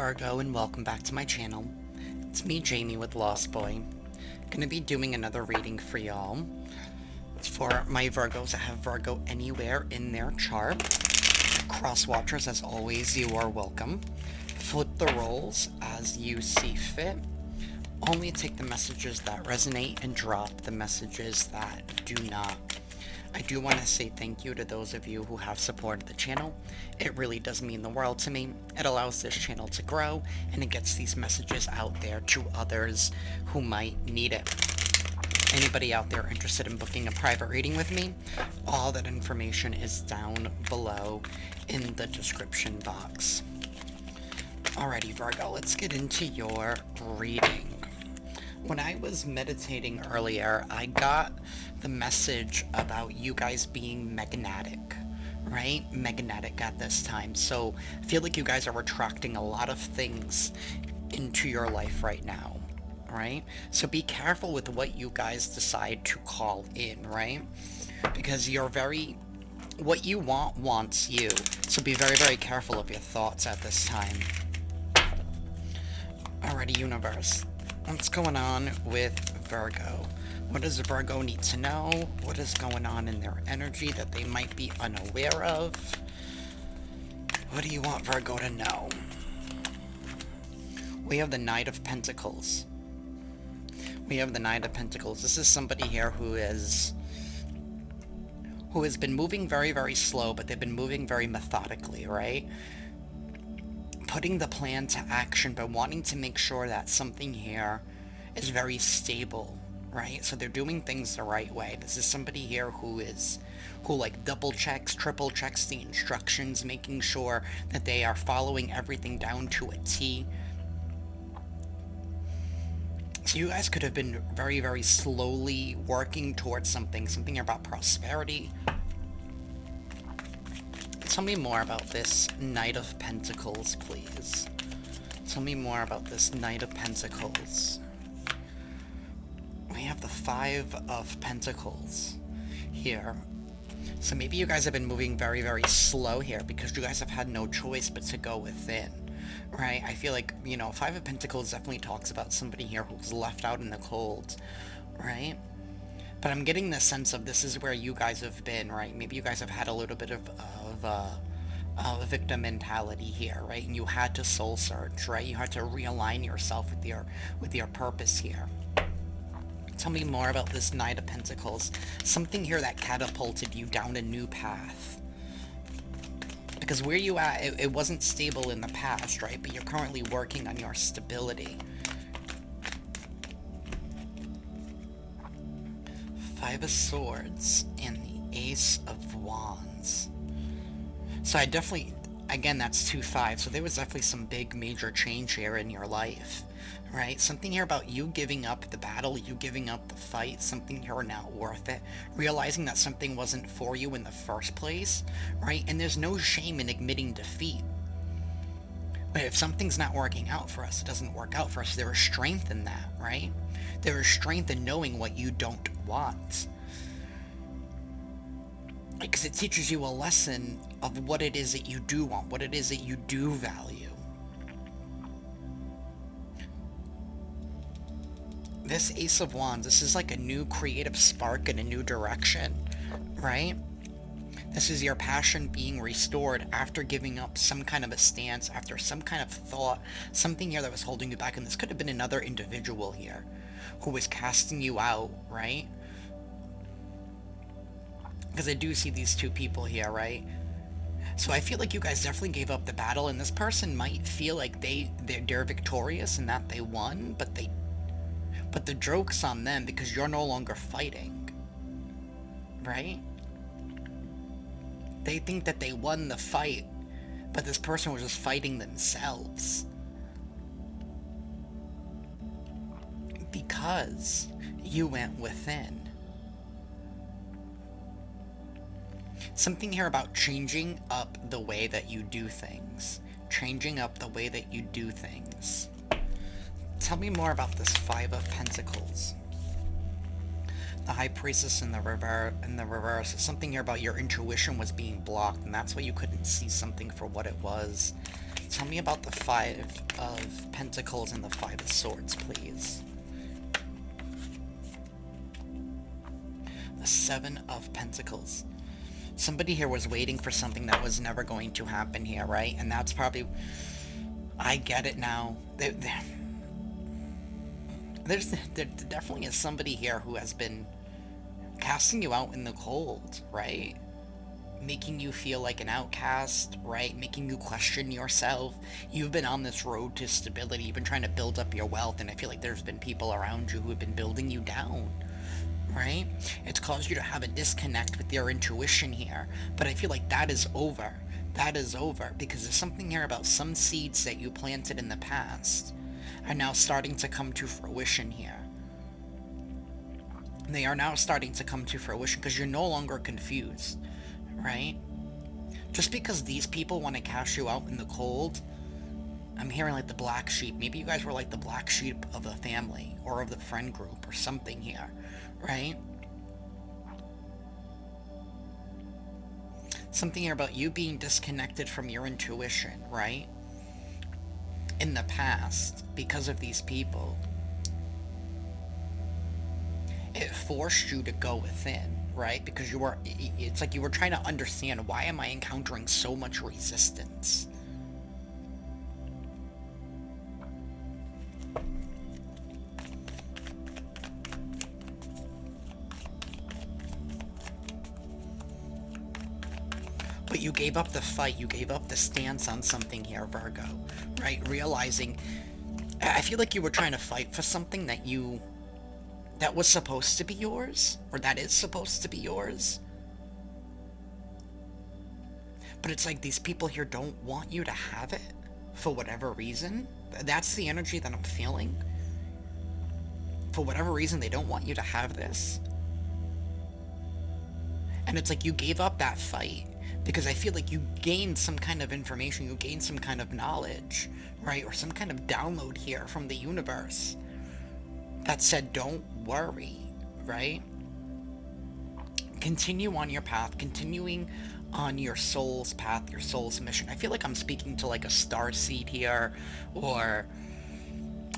Virgo, and welcome back to my channel. It's me, Jamie, with Lost Boy. Gonna be doing another reading for y'all. It's for my Virgos that have Virgo anywhere in their chart. Cross watchers, as always, you are welcome. Flip the roles as you see fit. Only take the messages that resonate and drop the messages that do not. I do want to say thank you to those of you who have supported the channel. It really does mean the world to me. It allows this channel to grow, and it gets these messages out there to others who might need it. Anybody out there interested in booking a private reading with me, all that information is down below in the description box. Alrighty, Virgo, let's get into your reading. When I was meditating earlier, I got the message about you guys being magnetic, right? Magnetic at this time. So I feel like you guys are attracting a lot of things into your life right now, right? So be careful with what you guys decide to call in, right? Because what you want wants you. So be very, very careful of your thoughts at this time. Alrighty, Universe. What's going on with Virgo? What does Virgo need to know? What is going on in their energy that they might be unaware of? What do you want Virgo to know? We have the Knight of Pentacles. We have the Knight of Pentacles. This is somebody here who has been moving very, very slow, but they've been moving very methodically, right? Putting the plan to action, but wanting to make sure that something here is very stable, right? So they're doing things the right way. This is somebody here who like double checks, triple checks the instructions, making sure that they are following everything down to a T. So you guys could have been very, very slowly working towards something about prosperity. Tell me more about this Knight of Pentacles, please. Tell me more about this Knight of Pentacles. We have the Five of Pentacles here. So maybe you guys have been moving very, very slow here because you guys have had no choice but to go within, right? I feel like, you know, Five of Pentacles definitely talks about somebody here who's left out in the cold, right? But I'm getting the sense of this is where you guys have been, right? Maybe you guys have had a little bit of a victim mentality here, right? And you had to soul search, right? You had to realign yourself with your purpose here. Tell me more about this Knight of Pentacles. Something here that catapulted you down a new path. Because where you at, it wasn't stable in the past, right? But you're currently working on your stability. Five of Swords and the Ace of Wands. So I definitely, again, that's 2-5, so there was definitely some big major change here in your life, right? Something here about you giving up the battle, you giving up the fight, something here not worth it, realizing that something wasn't for you in the first place, right? And there's no shame in admitting defeat. But if something's not working out for us, it doesn't work out for us. There is strength in that, right? There is strength in knowing what you don't want. Because it teaches you a lesson of what it is that you do want, what it is that you do value. This Ace of Wands, this is like a new creative spark in a new direction, right? This is your passion being restored after giving up some kind of a stance, after some kind of thought, something here that was holding you back. And this could have been another individual here who was casting you out, right? Because I do see these two people here, right? So I feel like you guys definitely gave up the battle, and this person might feel like they're victorious and that they won, but the joke's on them because you're no longer fighting, right? They think that they won the fight, but this person was just fighting themselves. Because you went within. Something here about changing up the way that you do things. Changing up the way that you do things. Tell me more about this Five of Pentacles. The High Priestess in the reverse. Something here about your intuition was being blocked, and that's why you couldn't see something for what it was. Tell me about the Five of Pentacles and the Five of Swords, please. The Seven of Pentacles. Somebody here was waiting for something that was never going to happen here, right? And that's probably... I get it now. There definitely is somebody here who has been casting you out in the cold, right? Making you feel like an outcast, right? Making you question yourself. You've been on this road to stability. You've been trying to build up your wealth, and I feel like there's been people around you who have been building you down, right? It's caused you to have a disconnect with your intuition here, but I feel like that is over. That is over, because there's something here about some seeds that you planted in the past are now starting to come to fruition here. They are now starting to come to fruition because you're no longer confused, right? Just because these people want to cash you out in the cold, I'm hearing like the black sheep. Maybe you guys were like the black sheep of the family or of the friend group or something here, right? Something here about you being disconnected from your intuition, right? In the past, because of these people. It forced you to go within, right? Because it's like you were trying to understand, why am I encountering so much resistance? But you gave up the fight, you gave up the stance on something here, Virgo, right? Realizing, I feel like you were trying to fight for something that was supposed to be yours, or that is supposed to be yours. But it's like these people here don't want you to have it for whatever reason. That's the energy that I'm feeling. For whatever reason, they don't want you to have this. And it's like you gave up that fight because I feel like you gained some kind of information, you gained some kind of knowledge, right? Or some kind of download here from the universe that said, don't worry, right? Continue on your path, continuing on your soul's path, your soul's mission. I feel like I'm speaking to like a star seed here, or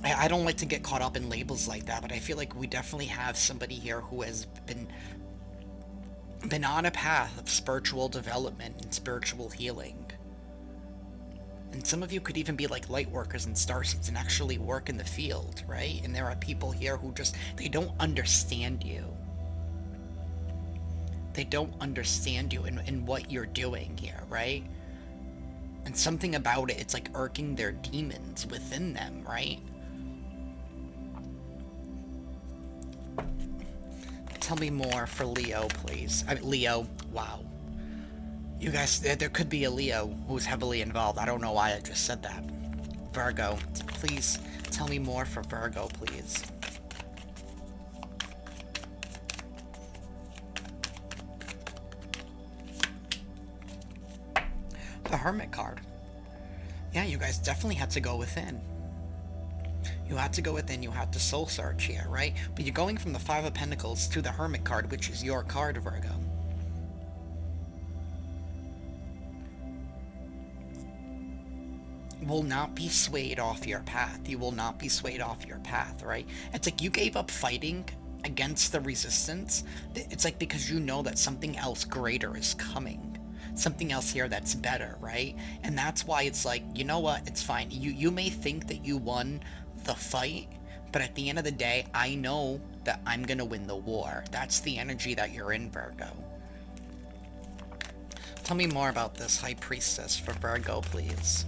I don't like to get caught up in labels like that, but I feel like we definitely have somebody here who has been on a path of spiritual development and spiritual healing. And some of you could even be like light workers and starseeds and actually work in the field, right? And there are people here who just, they don't understand you. They don't understand you in what you're doing here, right? And something about it, it's like irking their demons within them, right? Tell me more for Leo, please. Leo, wow. You guys, there could be a Leo who's heavily involved. I don't know why I just said that. Virgo, please tell me more for Virgo, please. The Hermit card. Yeah, you guys definitely had to go within. You had to go within, you had to soul search here, right? But you're going from the Five of Pentacles to the Hermit card, which is your card, Virgo. Will not be swayed off your path. You will not be swayed off your path, right? It's like you gave up fighting against the resistance. It's like because you know that something else greater is coming. Something else here that's better, right? And that's why it's like, you know what? It's fine. You may think that you won the fight, but at the end of the day, I know that I'm gonna win the war. That's the energy that you're in, Virgo. Tell me more about this High Priestess for Virgo, please.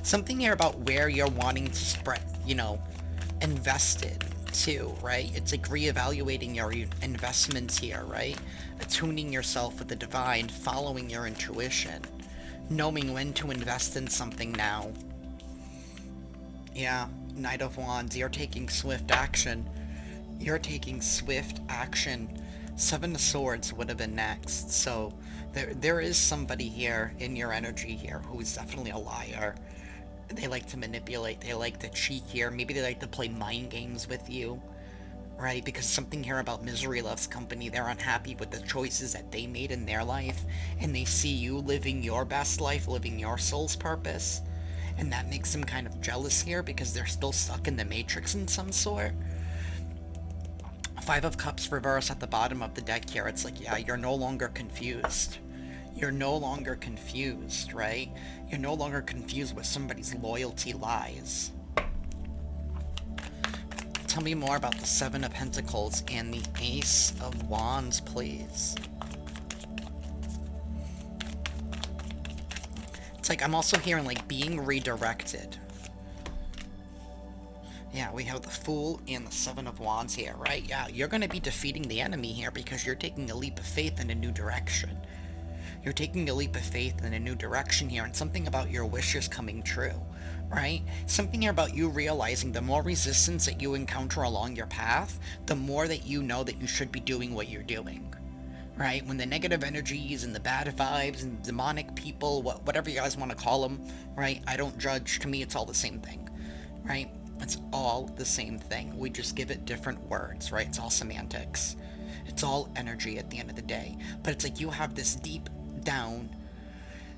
Something here about where you're wanting to spread, invested to, right? It's like reevaluating your investments here, right? Attuning yourself with the divine, following your intuition, knowing when to invest in something now. Yeah, Knight of Wands, you're taking swift action. You're taking swift action. Seven of Swords would have been next. So there is somebody here in your energy here who is definitely a liar. They like to manipulate. They like to cheat here. Maybe they like to play mind games with you. right? Because something here about misery loves company. They're unhappy with the choices that they made in their life, and they see you living your best life, living your soul's purpose, and that makes them kind of jealous here because they're still stuck in the matrix in some sort. Five of Cups reverse at the bottom of the deck here. It's like, yeah, you're no longer confused. You're no longer confused, right? You're no longer confused with somebody's loyalty lies. Tell me more about the Seven of Pentacles and the Ace of Wands, please. It's like I'm also hearing like being redirected. Yeah, we have the Fool and the Seven of Wands here, right? Yeah, you're going to be defeating the enemy here because you're taking a leap of faith in a new direction. You're taking a leap of faith in a new direction here, and something about your wishes coming true, right? Something here about you realizing the more resistance that you encounter along your path, the more that you know that you should be doing what you're doing, right? When the negative energies and the bad vibes and demonic people, whatever you guys want to call them, right? I don't judge. To me, it's all the same thing, right? It's all the same thing. We just give it different words, right? It's all semantics. It's all energy at the end of the day. But it's like you have this deep down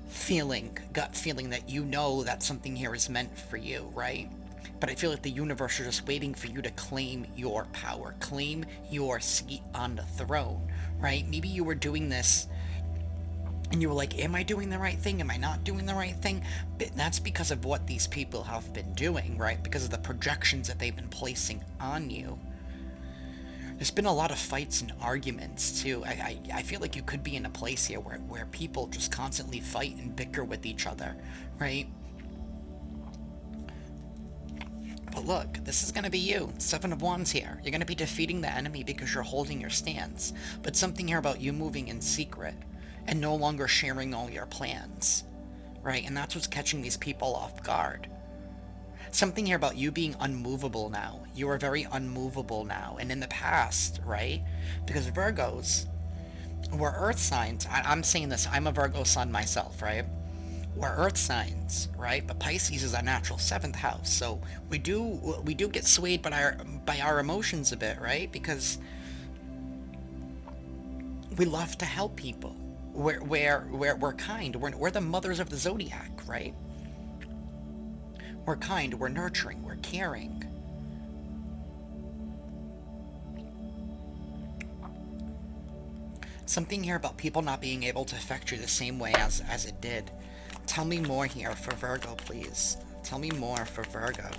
feeling, gut feeling that you know that something here is meant for you, right? But I feel like the universe is just waiting for you to claim your power, claim your seat on the throne, right? Maybe you were doing this and you were like, am I doing the right thing? Am I not doing the right thing? But that's because of what these people have been doing, right? Because of the projections that they've been placing on you. There's been a lot of fights and arguments, too. I feel like you could be in a place here where people just constantly fight and bicker with each other, right? But look, this is going to be you. Seven of Wands here. You're going to be defeating the enemy because you're holding your stance. But something here about you moving in secret and no longer sharing all your plans, right? And that's what's catching these people off guard. Something here about you being unmovable now. You are very unmovable now. And in the past, right? Because Virgos were earth signs. I'm saying this, I'm a Virgo sun myself, right? We're earth signs, right? But Pisces is our natural 7th house. So we do get swayed by our emotions a bit, right? Because we love to help people. We're kind. We're the mothers of the zodiac, right? We're kind, we're nurturing, we're caring. Something here about people not being able to affect you the same way as it did. Tell me more here for Virgo, please. Tell me more for Virgo.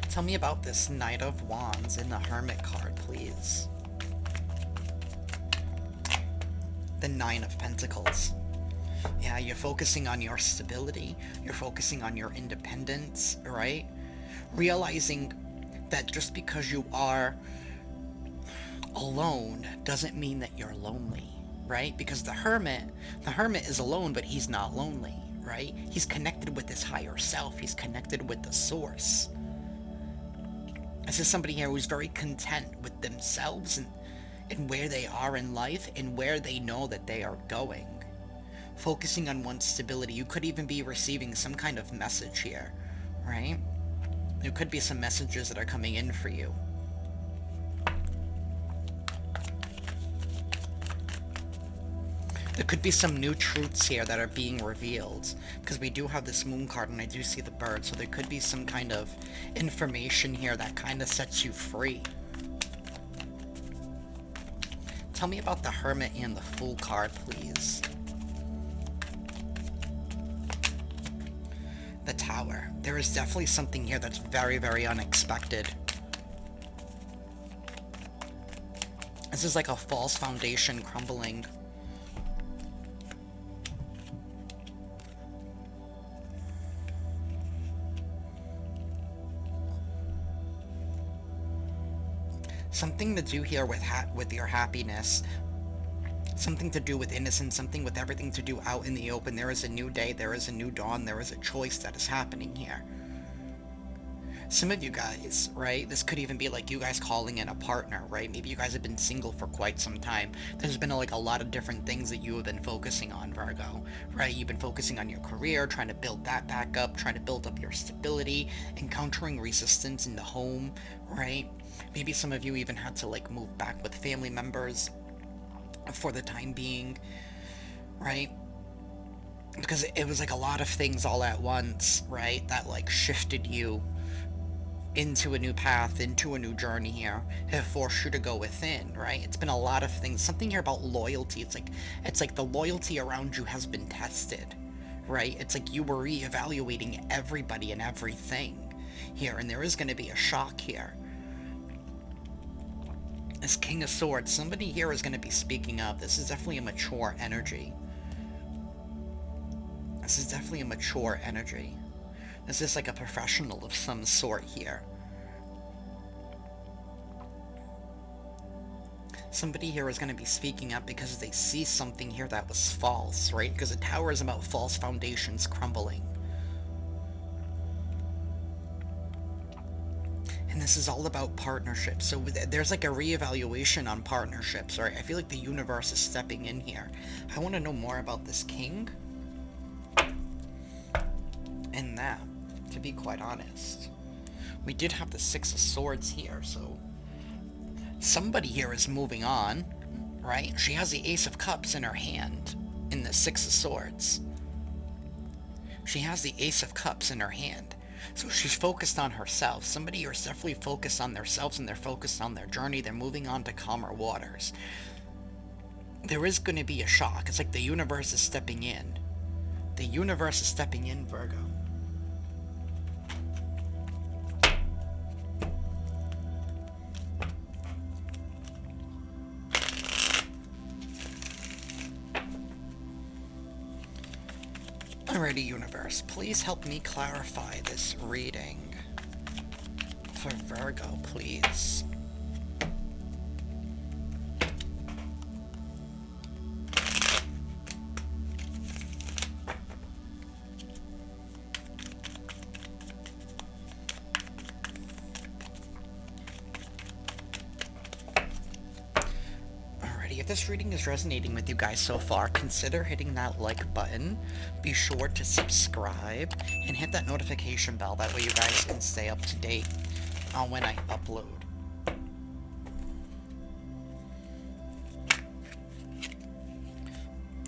Tell me about this Knight of Wands and the Hermit card, please. The Nine of Pentacles. Yeah, you're focusing on your stability. You're focusing on your independence, right? Realizing that just because you are alone doesn't mean that you're lonely, right? Because the hermit is alone, but he's not lonely, right? He's connected with his higher self. He's connected with the source. This is somebody here who's very content with themselves and where they are in life and where they know that they are going. Focusing on one's stability. You could even be receiving some kind of message here, right? There could be some messages that are coming in for you. There could be some new truths here that are being revealed, because we do have this moon card and I do see the bird, so there could be some kind of information here that kind of sets you free. Tell me about the Hermit and the Fool card, please. The Tower. There is definitely something here that's very, very unexpected. This is like a false foundation crumbling. Something to do here with your happiness. Something to do with innocence, something with everything to do out in the open. There is a new day, there is a new dawn, there is a choice that is happening here. Some of you guys, right? This could even be like you guys calling in a partner, right? Maybe you guys have been single for quite some time. There's been like a lot of different things that you have been focusing on, Virgo, right? You've been focusing on your career, trying to build that back up, trying to build up your stability, encountering resistance in the home, right? Maybe some of you even had to like move back with family members for the time being, right? Because it was like a lot of things all at once, right? That like shifted you into a new path, into a new journey here, have forced you to go within, right? It's been a lot of things. Something here about loyalty. It's like the loyalty around you has been tested, right? It's like you were reevaluating everybody and everything here, and there is going to be a shock here. As King of Swords, somebody here is going to be speaking up. This is definitely a mature energy. This is definitely a mature energy. This is like a professional of some sort here. Somebody here is going to be speaking up because they see something here that was false, right? Because the Tower is about false foundations crumbling. And this is all about partnerships. So there's like a reevaluation on partnerships, right? I feel like the universe is stepping in here. I want to know more about this king. And that, to be quite honest. We did have the Six of Swords here, so somebody here is moving on, right? She has the Ace of Cups in her hand in the Six of Swords. She has the Ace of Cups in her hand. So she's focused on herself. Somebody here is definitely focused on themselves and they're focused on their journey. They're moving on to calmer waters. There is going to be a shock. It's like the universe is stepping in. The universe is stepping in, Virgo. Alrighty, universe, please help me clarify this reading for Virgo, please. If this reading is resonating with you guys so far, consider hitting that like button. Be sure to subscribe and hit that notification bell. That way you guys can stay up to date on when I upload.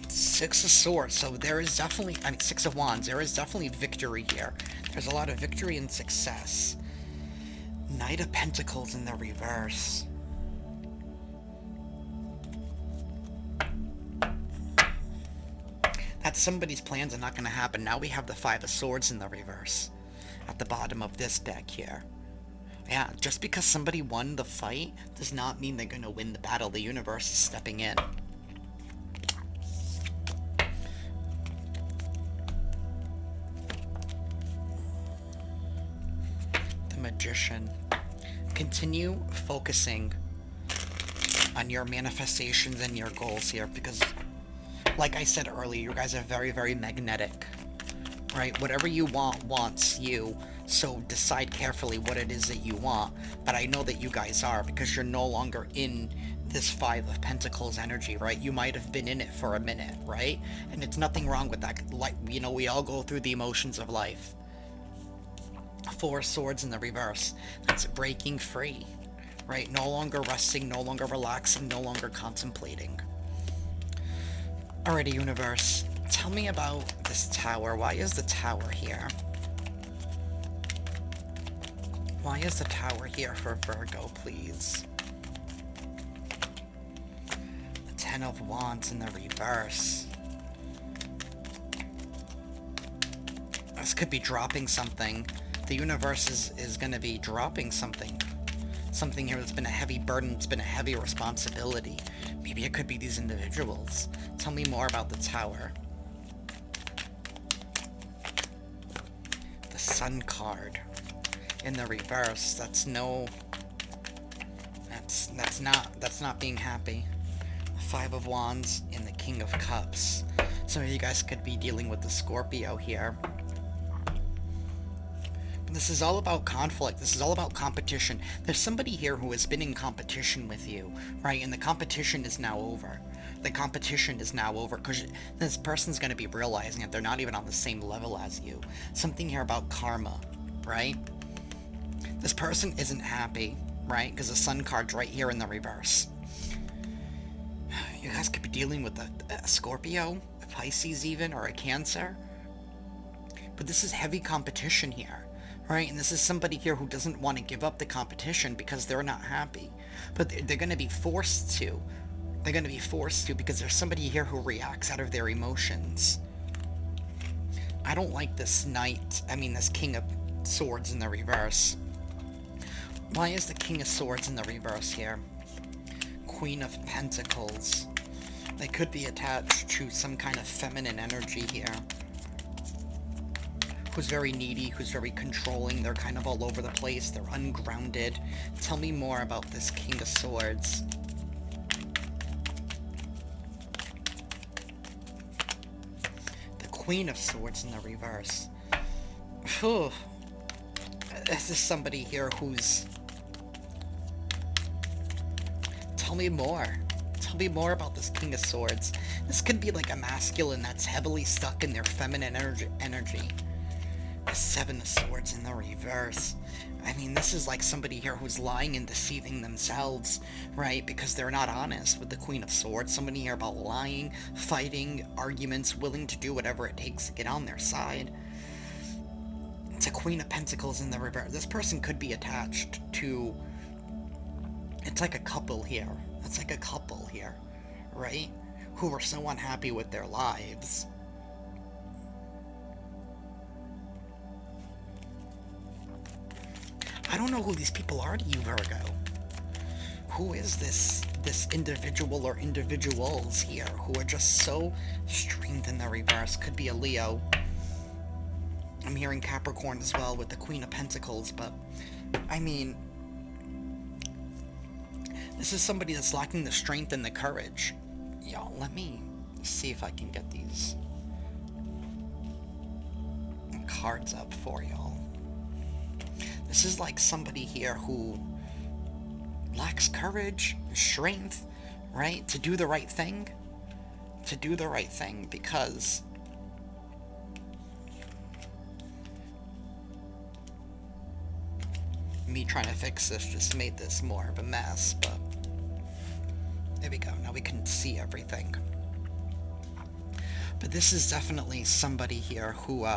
Six of Swords, so there is definitely, Six of Wands, there is definitely victory here. There's a lot of victory and success. Knight of Pentacles in the reverse. That somebody's plans are not going to happen. Now we have the Five of Swords in the reverse at the bottom of this deck here. Yeah, just because somebody won the fight does not mean they're going to win the battle. The universe is stepping in. The Magician. Continue focusing on your manifestations and your goals here, because like I said earlier, you guys are very, very magnetic, right? Whatever you want wants you, so decide carefully what it is that you want. But I know that you guys are, because you're no longer in this Five of Pentacles energy, right? You might have been in it for a minute, right? And it's nothing wrong with that. Like, you know, we all go through the emotions of life. Four Swords in the reverse. That's breaking free, right? No longer resting, no longer relaxing, no longer contemplating. Alrighty, universe, tell me about this tower. Why is the tower here? Why is the tower here for Virgo, please? The Ten of Wands in the reverse. This could be dropping something. The universe is going to be dropping something. Something here that's been a heavy burden, it's been a heavy responsibility. Maybe it could be these individuals. Tell me more about the tower. The Sun card in the reverse. That's not being happy. The Five of Wands and the King of Cups. Some of you guys could be dealing with the Scorpio here. This is all about conflict. This is all about competition. There's somebody here who has been in competition with you, right? And the competition is now over. The competition is now over because this person's going to be realizing that they're not even on the same level as you. Something here about karma, right? This person isn't happy, right? Because the Sun card's right here in the reverse. You guys could be dealing with a Scorpio, a Pisces even, or a Cancer. But this is heavy competition here, right? And this is somebody here who doesn't want to give up the competition because they're not happy. But they're going to be forced to. They're going to be forced to because there's somebody here who reacts out of their emotions. I don't like this this King of Swords in the reverse. Why is the King of Swords in the reverse here? Queen of Pentacles. They could be attached to some kind of feminine energy here. Who's very needy, who's very controlling. They're kind of all over the place. They're ungrounded. Tell me more about this King of Swords. The Queen of Swords in the reverse. Whew. This is somebody here who's... Tell me more. Tell me more about this King of Swords. This could be like a masculine that's heavily stuck in their feminine energy. The Seven of Swords in the reverse. I mean, this is like somebody here who's lying and deceiving themselves, right? Because they're not honest with the Queen of Swords. Somebody here about lying, fighting, arguments, willing to do whatever it takes to get on their side. It's a Queen of Pentacles in the reverse. This person could be attached to... It's like a couple here. It's like a couple here, right? Who are so unhappy with their lives. I don't know who these people are to you, Virgo. Who is this individual or individuals here who are just so strained in the reverse? Could be a Leo. I'm hearing Capricorn as well with the Queen of Pentacles, but I mean, this is somebody that's lacking the strength and the courage. Y'all, let me see if I can get these cards up for y'all. This is like somebody here who lacks courage, strength, right? To do the right thing. To do the right thing, because me trying to fix this just made this more of a mess, but there we go. Now we can see everything. But this is definitely somebody here who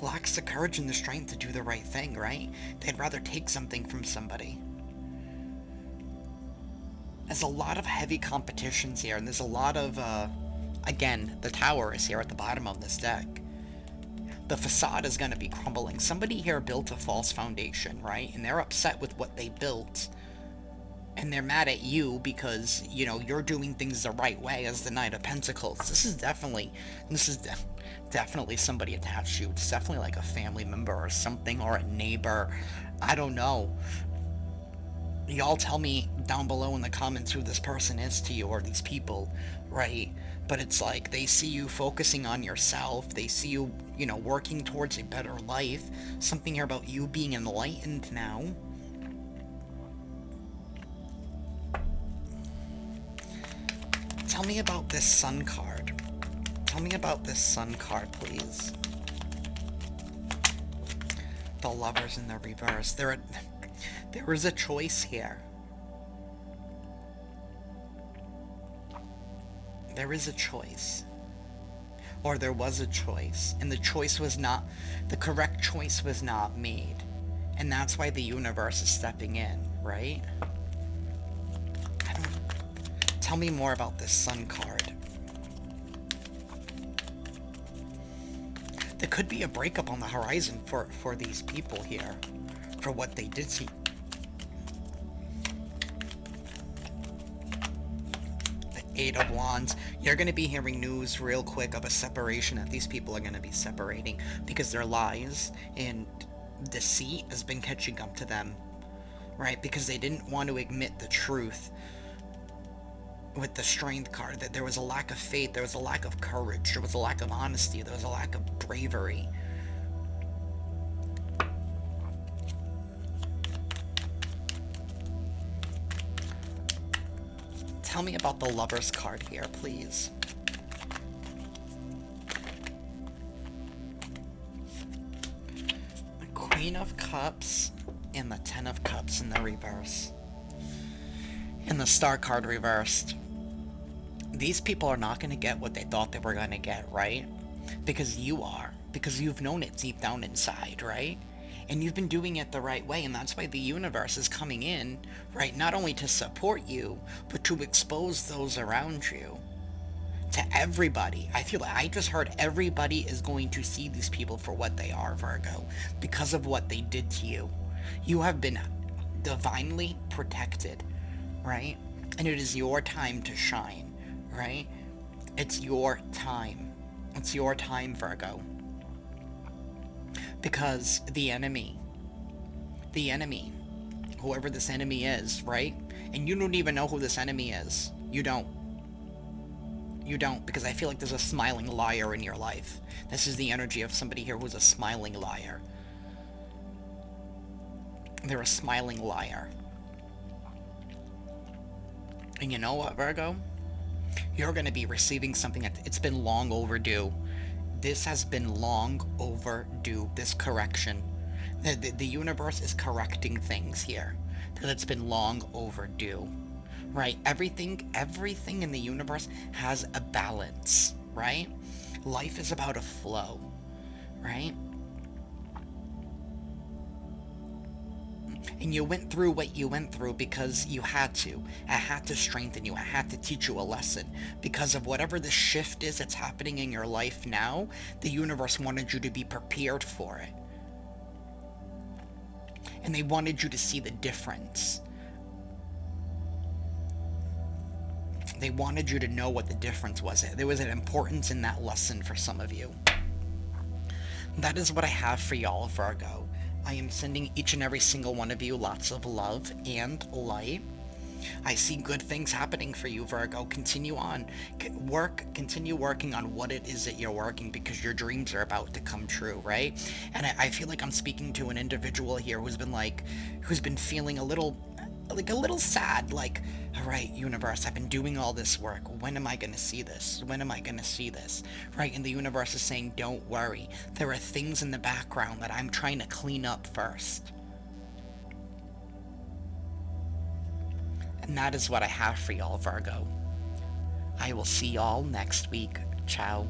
lacks the courage and the strength to do the right thing, right? They'd rather take something from somebody. There's a lot of heavy competitions here, and there's a lot of, again, the Tower is here at the bottom of this deck. The facade is going to be crumbling. Somebody here built a false foundation, right? And they're upset with what they built. And they're mad at you because, you know, you're doing things the right way as the Knight of Pentacles. This is definitely somebody attached to you. It's definitely like a family member or something, or a neighbor. I don't know. Y'all tell me down below in the comments who this person is to you, or these people, right? But it's like they see you focusing on yourself. They see you, you know, working towards a better life. Something here about you being enlightened now. Tell me about this Sun card. Tell me about this Sun card, please. The Lovers in the reverse. There is a choice here. There is a choice. Or there was a choice. And the choice was not, the correct choice was not made. And that's why the universe is stepping in, right? Tell me more about this Sun card. There could be a breakup on the horizon for these people here, for what they did see. The Eight of Wands. You're going to be hearing news real quick of a separation, that these people are going to be separating because their lies and deceit has been catching up to them, right? Because they didn't want to admit the truth. with the Strength card, that there was a lack of faith, there was a lack of courage, there was a lack of honesty, there was a lack of bravery. Tell me about the Lover's card here, please. The Queen of Cups and the Ten of Cups in the reverse. And the Star card reversed. These people are not going to get what they thought they were going to get, right? Because you are. Because you've known it deep down inside, right? And you've been doing it the right way, and that's why the universe is coming in, right? Not only to support you, but to expose those around you. To everybody. I feel like I just heard everybody is going to see these people for what they are, Virgo, because of what they did to you. You have been divinely protected, right? And it is your time to shine, right? It's your time. It's your time, Virgo. Because the enemy, whoever this enemy is, right? And you don't even know who this enemy is. You don't, because I feel like there's a smiling liar in your life. This is the energy of somebody here who's a smiling liar. They're a smiling liar. And you know what, Virgo? You're going to be receiving something that it's been long overdue. This has been long overdue, this correction. The universe is correcting things here. That it's been long overdue. Right? Everything in the universe has a balance, right? Life is about a flow, right? And you went through what you went through because you had to. I had to strengthen you. I had to teach you a lesson. Because of whatever the shift is that's happening in your life now, the universe wanted you to be prepared for it. And they wanted you to see the difference. They wanted you to know what the difference was. There was an importance in that lesson for some of you. That is what I have for y'all, Virgo. I am sending each and every single one of you lots of love and light. I see good things happening for you, Virgo. Continue on. Continue working on what it is that you're working, because your dreams are about to come true, right? And I feel like I'm speaking to an individual here who's been feeling a little sad, like, all right, universe, I've been doing all this work. When am I going to see this? When am I going to see this? Right? And the universe is saying, don't worry. There are things in the background that I'm trying to clean up first. And that is what I have for y'all, Virgo. I will see y'all next week. Ciao.